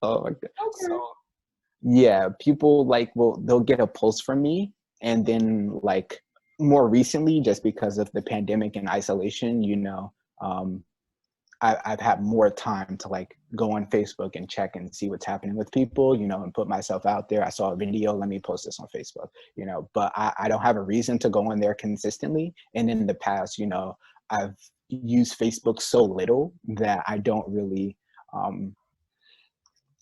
Oh my god. Okay. So yeah, people like they'll get a post from me, and then like more recently, just because of the pandemic and isolation, um, I've had more time to like go on Facebook and check and see what's happening with people, and put myself out there. I saw a video, let me post this on Facebook, but I don't have a reason to go on there consistently. And in the past, I've used Facebook so little that I don't really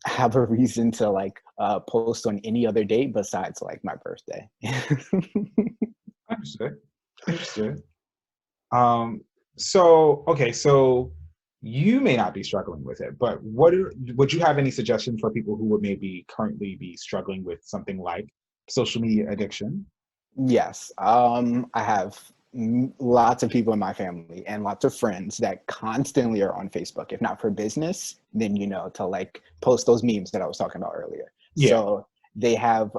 have a reason to like post on any other date besides like my birthday. Understood. Understood. So okay, so you may not be struggling with it, but would you have any suggestions for people who would maybe currently be struggling with something like social media addiction? Yes, I have lots of people in my family and lots of friends that constantly are on Facebook. If not for business, then to like post those memes that I was talking about earlier. Yeah. So they have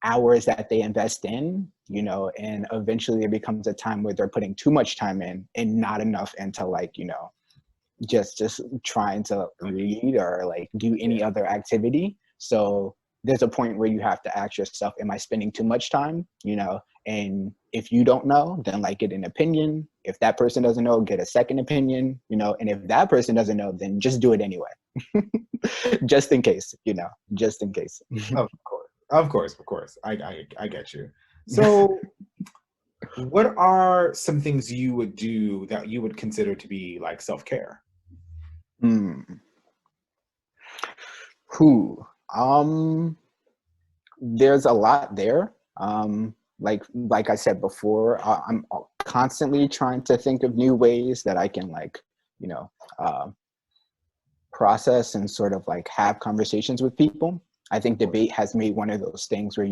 hours that they invest in, and eventually it becomes a time where they're putting too much time in and not enough into like just trying to read or like do any other activity. So there's a point where you have to ask yourself, am I spending too much time? And if you don't know, then like get an opinion. If that person doesn't know, get a second opinion, and if that person doesn't know, then just do it anyway. Just in case, just in case. Of course. Of course, of course. I get you. So what are some things you would do that you would consider to be like self-care? Hmm. Who? There's a lot there. Like I said before, I'm constantly trying to think of new ways that I can like, you know, uh, process and sort of like have conversations with people. I think debate has made one of those things where,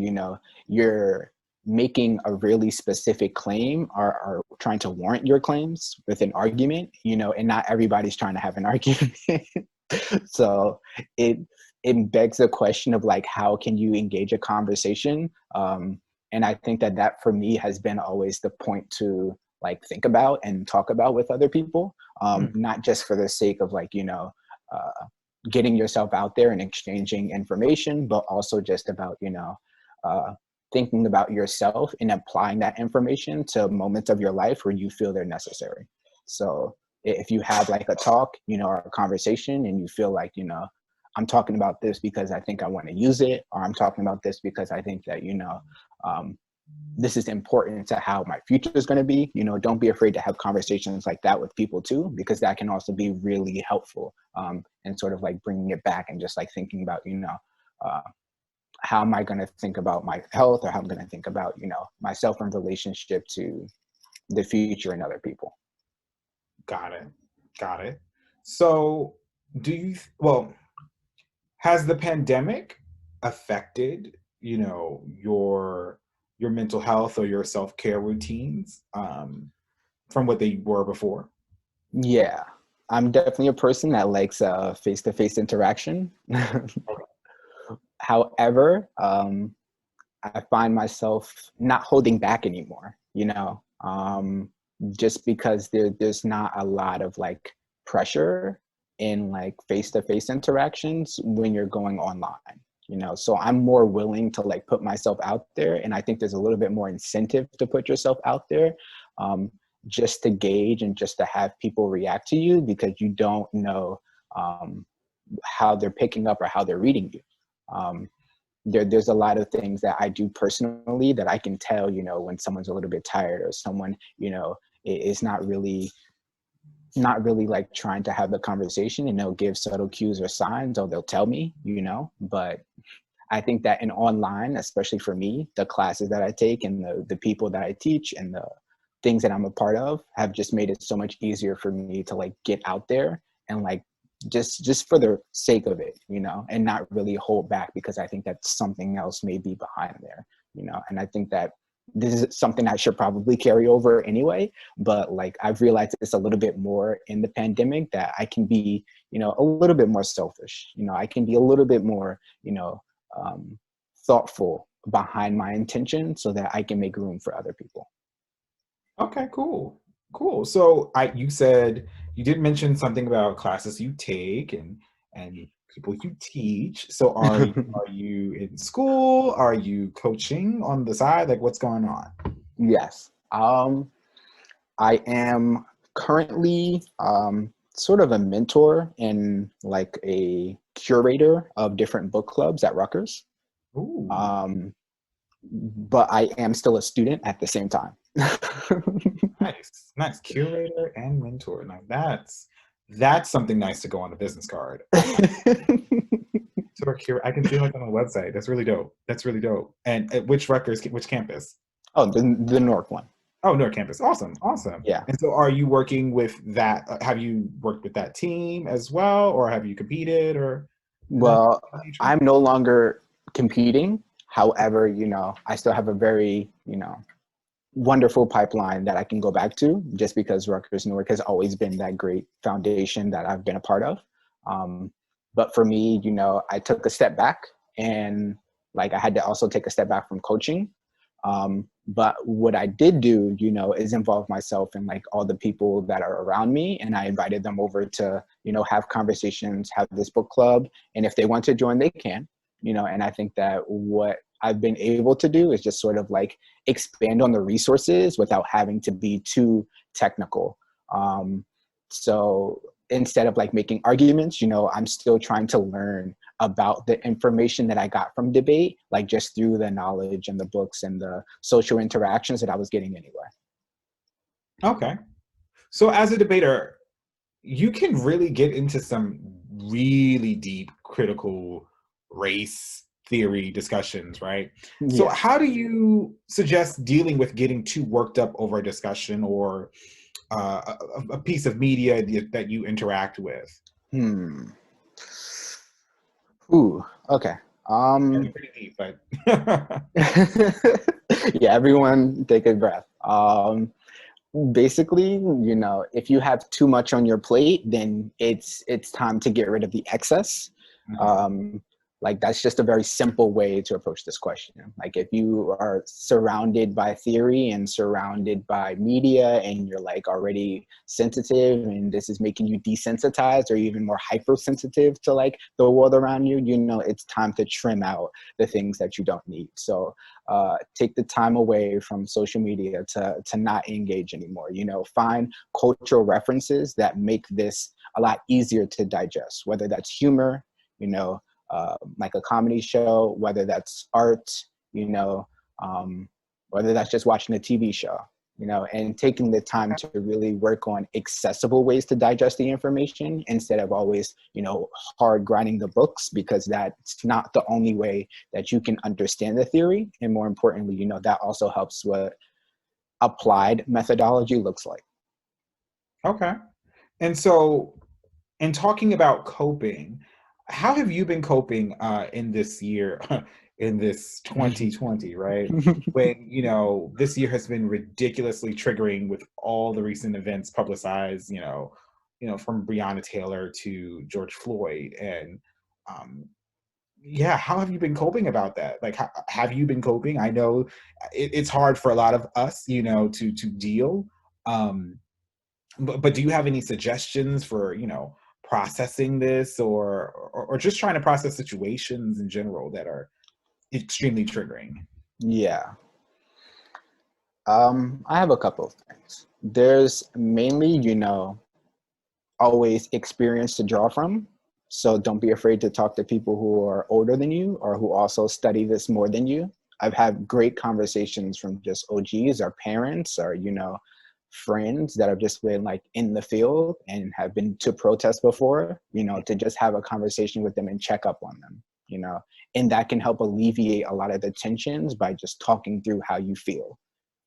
you're making a really specific claim or trying to warrant your claims with an argument, and not everybody's trying to have an argument. So it it begs the question of like, how can you engage a conversation? And I think that for me has been always the point to like think about and talk about with other people, Mm. not just for the sake of like, uh, getting yourself out there and exchanging information, but also just about, uh, thinking about yourself and applying that information to moments of your life where you feel they're necessary. So if you have like a talk, or a conversation and you feel like, I'm talking about this because I think I want to use it, or I'm talking about this because I think that, um, this is important to how my future is going to be. Don't be afraid to have conversations like that with people too, because that can also be really helpful, and sort of like bringing it back and just like thinking about, uh, how am I going to think about my health, or how I'm going to think about, myself in relationship to the future and other people. Got it. Got it. So, well, has the pandemic affected, your mental health or your self-care routines from what they were before? Yeah, I'm definitely a person that likes face-to-face interaction. Okay. However, I find myself not holding back anymore, just because there's not a lot of like pressure in like face-to-face interactions when you're going online. So I'm more willing to like put myself out there, and I think there's a little bit more incentive to put yourself out there, um, just to gauge and just to have people react to you, because you don't know, um, how they're picking up or how they're reading you. There's a lot of things that I do personally that I can tell, you know, when someone's a little bit tired or someone, you know, is not really like trying to have the conversation, and they'll give subtle cues or signs, or they'll tell me, you know. But I think that in online, especially for me, the classes that I take and the people that I teach and the things that I'm a part of have just made it so much easier for me to like get out there and like just for the sake of it, you know, and not really hold back, because I think that something else may be behind there, you know. And I think that this is something I should probably carry over anyway, but like I've realized it's a little bit more in the pandemic that I can be, you know, a little bit more selfish, you know, I can be a little bit more, you know, thoughtful behind my intention so that I can make room for other people. Okay, cool. Cool. So you said you did mention something about classes you take and people you teach. So are you in school? Are you coaching on the side? Like what's going on? Yes. I am currently sort of a mentor and like a curator of different book clubs at Rutgers. Ooh, Um, but I am still a student at the same time. nice. Nice. Curator and mentor. Now that's something nice to go on a business card. I can see like on the website. That's really dope. That's really dope. And at which Rutgers, which campus? Oh, the Newark one. Oh, Newark campus. Awesome. Awesome. Yeah. And so are you working with that? Have you worked with that team as well, or have you competed or that Well, nature? I'm no longer competing. However, you know, I still have a very, you know, wonderful pipeline that I can go back to, just because Rutgers Newark has always been that great foundation that I've been a part of. But for me, you know, I took a step back, and like I had to also take a step back from coaching. But what I did do, you know, is involve myself in like all the people that are around me, and I invited them over to, you know, have conversations, have this book club, and if they want to join, they can, you know. And I think that what I've been able to do is just sort of like expand on the resources without having to be too technical. So instead of like making arguments, you know, I'm still trying to learn about the information that I got from debate, like just through the knowledge and the books and the social interactions that I was getting anyway. Okay. So as a debater, you can really get into some really deep critical race theory discussions, right? So Yeah. how do you suggest dealing with getting too worked up over a discussion or a piece of media that you interact with? Hmm. Ooh. Okay. Yeah, they're pretty deep, but Yeah, everyone take a breath. Basically, you know, if you have too much on your plate, then it's time to get rid of the excess. Mhm. um like that's just a very simple way to approach this question. Like if you are surrounded by theory and surrounded by media and you're like already sensitive and this is making you desensitized or even more hypersensitive to like the world around you, you know, it's time to trim out the things that you don't need. So take the time away from social media to not engage anymore. You know, find cultural references that make this a lot easier to digest, whether that's humor, you know, like a comedy show, whether that's art, you know, whether that's just watching a TV show, you know, and taking the time to really work on accessible ways to digest the information instead of always, you know, hard grinding the books, because that's not the only way that you can understand the theory. And more importantly, you know, that also helps what applied methodology looks like. Okay. And so, in talking about coping, how have you been coping in this year, in this 2020, right? When, you know, this year has been ridiculously triggering with all the recent events publicized, from Breonna Taylor to George Floyd. And um, yeah, how have you been coping about that? Like, have you been coping? I know it's hard for a lot of us, to deal. Um, but do you have any suggestions for, processing this or just trying to process situations in general that are extremely triggering? Yeah. I have a couple of things. There's mainly, you know, always experience to draw from. So don't be afraid to talk to people who are older than you or who also study this more than you. I've had great conversations from just OGs or parents or, you know, friends that have just been like in the field and have been to protests before, you know, to just have a conversation with them and check up on them, you know, and that can help alleviate a lot of the tensions by just talking through how you feel.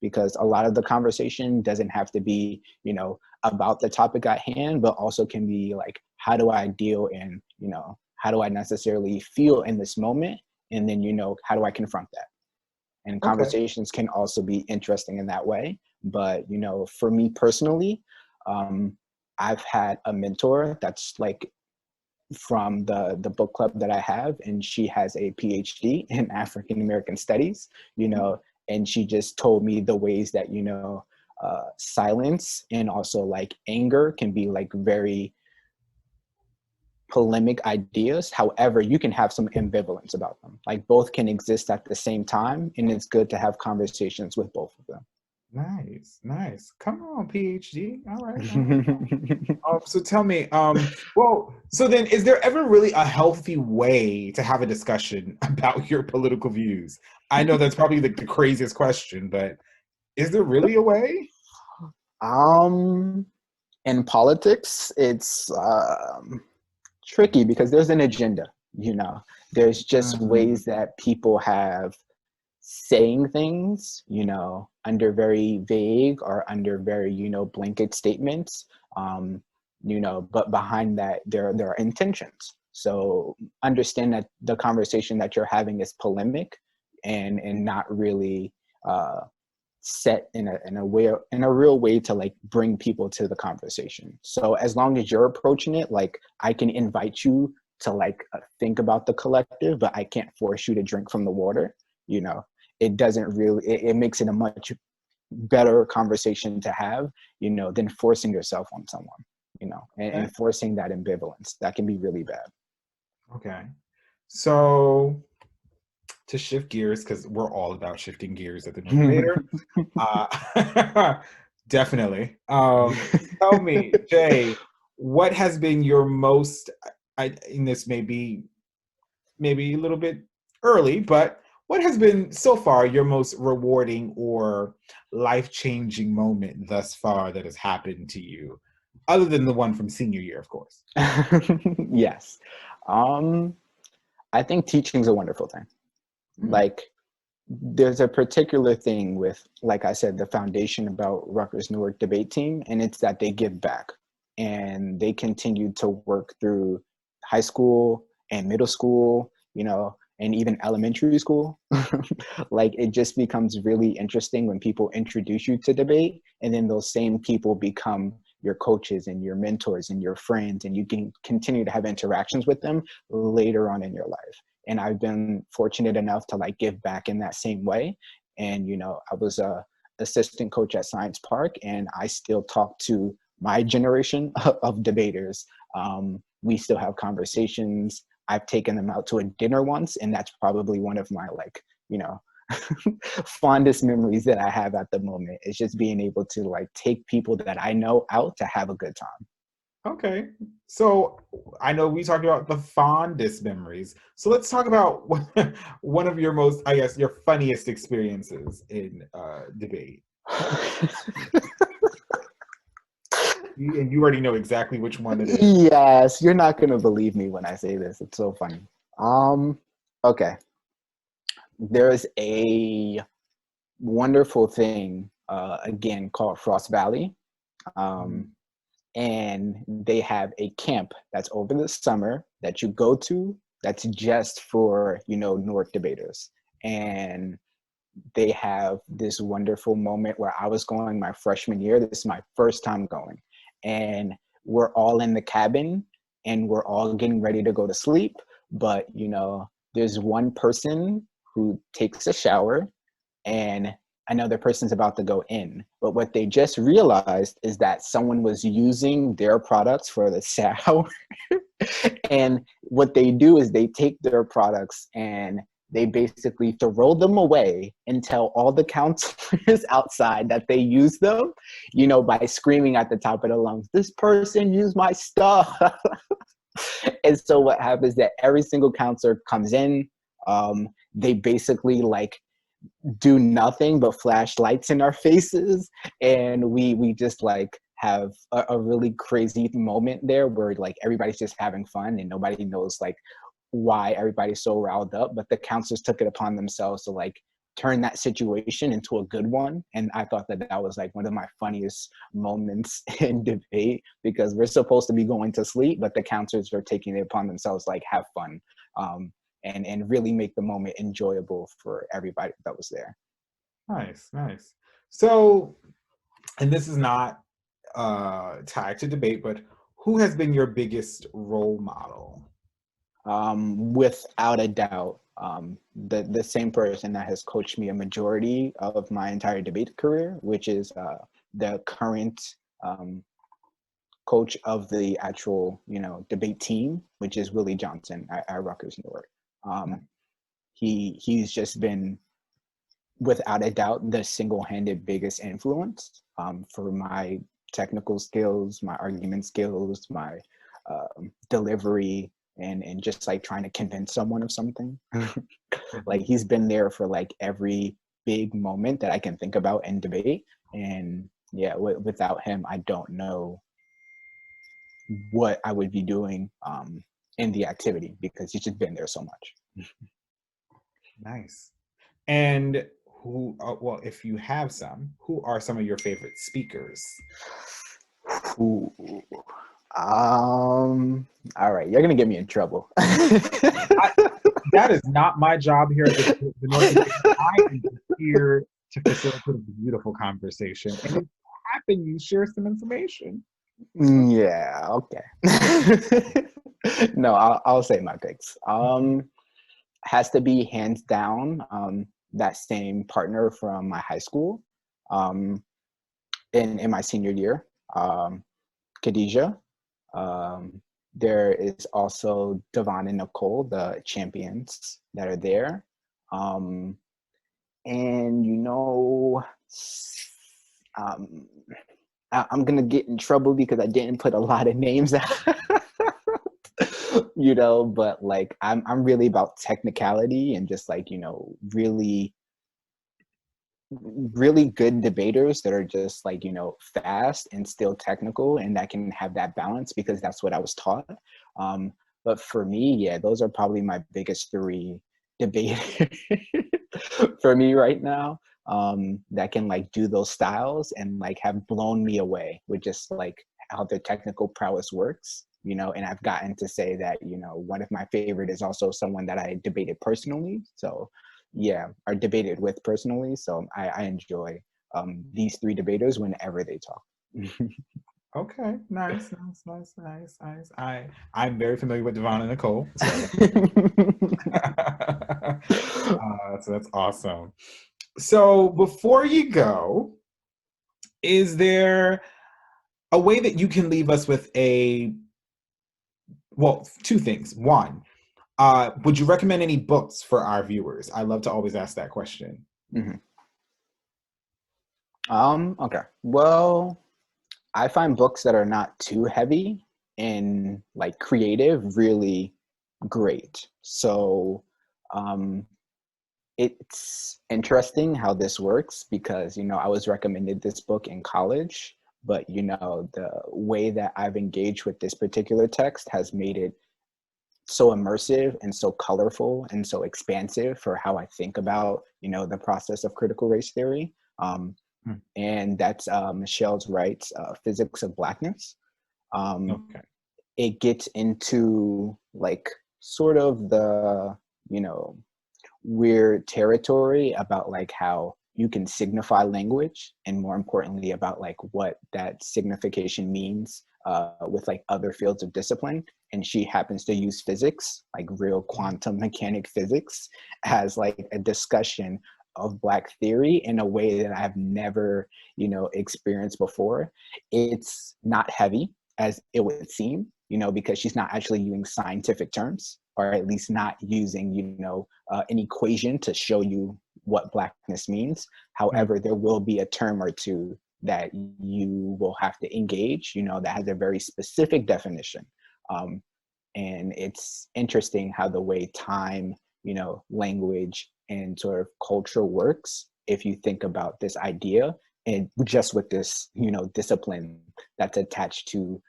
Because a lot of the conversation doesn't have to be, you know, about the topic at hand, but also can be like, how do I deal and, you know, how do I necessarily feel in this moment? And then, you know, how do I confront that? And Okay. conversations can also be interesting in that way. But, you know, for me personally, I've had a mentor that's like from the book club that I have, and she has a PhD in African American studies, you know, and she just told me the ways that, you know, silence and also like anger can be like very polemic ideas. However, you can have some ambivalence about them. Like both can exist at the same time, and it's good to have conversations with both of Nice, nice. Come on, PhD. All right, all right. them. So tell me, well, so then is there ever really a healthy way to have a discussion about your political views? I know that's probably the craziest question, but is there really a way? um, in politics, it's tricky because there's an agenda, you know. There's just Mm, ways that people have saying things, you know, under very vague or under very, you know, blanket statements, you know, but behind that there are intentions. So understand that the conversation that you're having is polemic and not really uh, set in a real way to like bring people to the conversation. So as long as you're approaching it, like I can invite you to like think about the collective, but I can't force you to drink from the water, you know. It doesn't really it makes it a much better conversation to have, you know, than forcing yourself on someone, you know, okay. and forcing that ambivalence that can be really bad. Okay. So to shift gears, because we're all about shifting gears at the North Debater. Uh, definitely. Tell me, Jay, what has been your most, and this may be maybe a little bit early, but what has been so far your most rewarding or life-changing moment thus far that has happened to you, other than the one from senior year, of course? Yes. um I think teaching is a wonderful thing. Mm, Like there's a particular thing with, like I said, the foundation about Rutgers Newark debate team, and it's that they give back and they continue to work through high school and middle school, you know, and even elementary school. Like it just becomes really interesting when people introduce you to debate, and then those same people become your coaches and your mentors and your friends, and you can continue to have interactions with them later on in your life. And I've been fortunate enough to like give back in that same way. And you know, I was a assistant coach at Science Park, and I still talk to my generation of debaters. We still have conversations. I've taken them out to a dinner once, and that's probably one of my like, you know, fondest memories that I have at the moment. Is just being able to like take people that I know out to have a good time. okay. So I know we talked about the fondest memories. So let's talk about one of your most, I guess, your funniest experiences in debate. And you already know exactly which one it is. Yes, you're not gonna believe me when I say this. It's so funny. Um, okay. There's a wonderful thing again called Frost Valley. Mhm. Um, and they have a camp that's over the summer that you go to that's just for, you know, Newark debaters. And they have this wonderful moment where I was going my freshman year. This is my first time going. And we're all in the cabin and we're all getting ready to go to sleep. But, you know, there's one person who takes a shower and another person's about to go in. But what they just realized is that someone was using their products for the shower. And what they do is they take their products and they basically throw them away and tell all the counselors outside that they use them, you know, by screaming at the top of their lungs, this person used my stuff. And so what happens is that every single counselor comes in, they basically like do nothing but flash lights in our faces, and we just like have a really crazy moment there where like everybody's just having fun and nobody knows like why everybody's so riled up, but the counselors took it upon themselves to like turn that situation into a good one. And I thought that that was like one of my funniest moments in debate, because we're supposed to be going to sleep, but the counselors are taking it upon themselves, like have fun, and really make the moment enjoyable for everybody that was there. Nice, nice. So, and this is not tied to debate, but who has been your biggest role model? Without a doubt, the same person that has coached me a majority of my entire debate career, which is the current coach of the actual, debate team, which is Willie Johnson at Rutgers, Newark. He's just been, without a doubt, the single-handed biggest influence for my technical skills, my argument skills, my delivery, and just like trying to convince someone of something. Like he's been there for like every big moment that I can think about in debate. And yeah, without him, I don't know what I would be doing in the activity, because he's just been there so much. Nice. And who, well, if you have some, who are some of your favorite speakers? Ooh. All right, you're gonna get me in trouble. That is not my job here at the North. I am just here to facilitate a beautiful conversation. And if you happen, you share some information. Yeah, okay. No, I'll say my picks. Has to be hands down that same partner from my high school in my senior year, Khadijah. There is also Devon and Nicole, the champions that are there. And I'm gonna get in trouble because I didn't put a lot of names out. But like I'm really about technicality and just like, really really good debaters that are just like, fast and still technical, and that can have that balance, because that's what I was taught. But for me, yeah, those are probably my biggest three debaters for me right now, that can like do those styles and like have blown me away with just like how their technical prowess works. And I've gotten to say that, one of my favorite is also someone that I debated personally. So yeah, are debated with personally. So I enjoy these three debaters whenever they talk. Okay, nice, nice, nice, nice, nice. I'm very familiar with Devon and Nicole, so, so that's awesome. So before you go, is there a way that you can leave us with well, two things. One, would you recommend any books for our viewers? I love to always ask that question. Mm-hmm. Okay. Well, I find books that are not too heavy and like creative really great. So it's interesting how this works, because I was recommended this book in college, but the way that I've engaged with this particular text has made it so immersive and so colorful and so expansive for how I think about the process of critical race theory. And that's Michelle Wright's Physics of Blackness. Okay. It gets into like sort of the weird territory about like how you can signify language, and more importantly about like what that signification means with like other fields of discipline. And she happens to use physics, like real quantum mechanic physics, as like a discussion of Black theory in a way that I've never experienced before. It's not heavy as it would seem, because she's not actually using scientific terms, or at least not using, an equation to show you what Blackness means. However, there will be a term or two that you will have to engage, that has a very specific definition. And it's interesting how the way time, you know, language and sort of culture works, if you think about this idea and just with this, you know, discipline that's attached to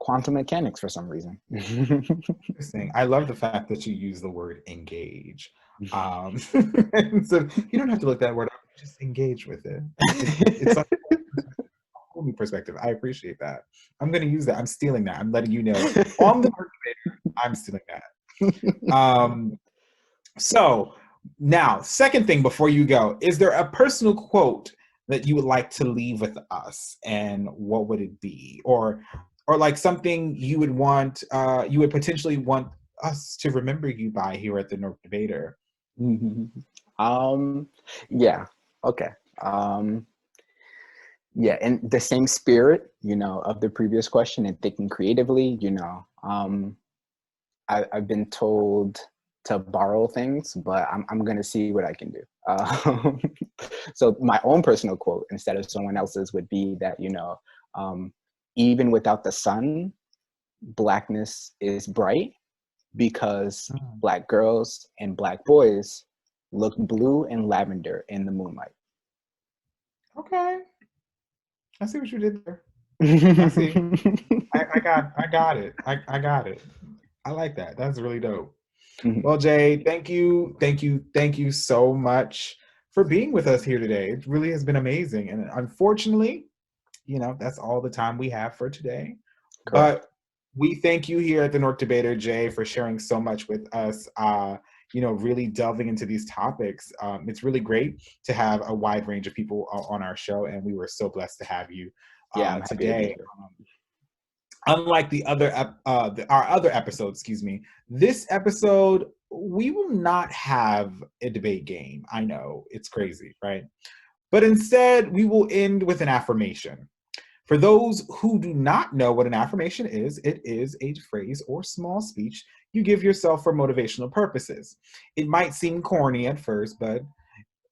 quantum mechanics for some reason. Interesting. I love the fact that you use the word engage. And so you don't have to look that word up, just engage with it. It's like a whole new perspective. I appreciate that. I'm going to use that. I'm stealing that. I'm letting you know on the motivator, I'm stealing that. So now, second thing before you go, is there a personal quote that you would like to leave with us, and what would it be? Or like something you would want, you would potentially want us to remember you by here at the North Debater? Yeah. Okay. Yeah, in the same spirit, you know, of the previous question and thinking creatively, you know, I've been told to borrow things, but I'm gonna see what I can do. So my own personal quote instead of someone else's would be that, you know, even without the sun, blackness is bright because Black girls and Black boys look blue and lavender in the moonlight. Okay, I see what you did there. I see. I got it. I got it. I like that. That's really dope. Well, Jaye, thank you so much for being with us here today. It really has been amazing. And unfortunately, you know, that's all the time we have for today. Correct. But we thank you here at the North Debater, Jaye, for sharing so much with us, you know, really delving into these topics. It's really great to have a wide range of people on our show, and we were so blessed to have you Yeah, I'm happy today. to be here. Unlike our other episodes, excuse me, this episode, we will not have a debate game. I know, it's crazy, right? But instead, we will end with an affirmation. For those who do not know what an affirmation is, it is a phrase or small speech you give yourself for motivational purposes. It might seem corny at first, but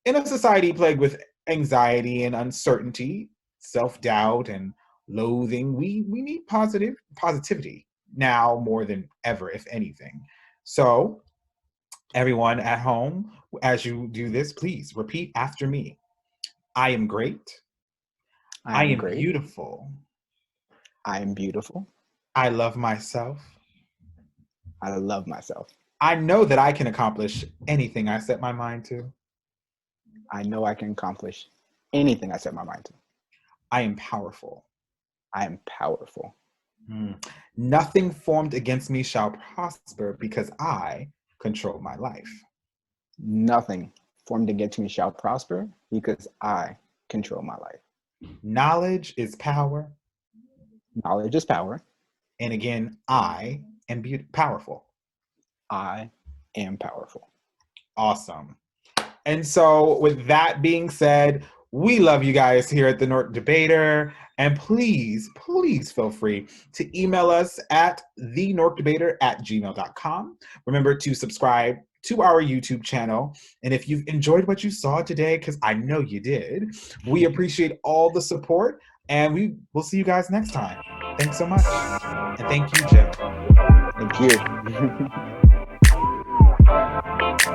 in a society plagued with anxiety and uncertainty, self-doubt and loathing, we need positivity now more than ever, if anything. So everyone at home, as you do this, please repeat after me. I am great. I I am am great. beautiful. I am beautiful. I love myself. I love myself. I know that I can accomplish anything I set my mind to. I know I can accomplish anything I set my mind to. I am powerful. I am powerful. Nothing formed against me shall prosper because I control my life. Nothing formed against me shall prosper because I control my life. Knowledge is power. Knowledge is power. And again, I am powerful. I am powerful. Awesome. And so with that being said, we love you guys here at the North Debater. And please feel free to email us at thenorthdebater@gmail.com. Remember to subscribe to our YouTube channel. And if you've enjoyed what you saw today, because I know you did, we appreciate all the support. And we will see you guys next time. Thanks so much. And thank you, Jaye. Thank you.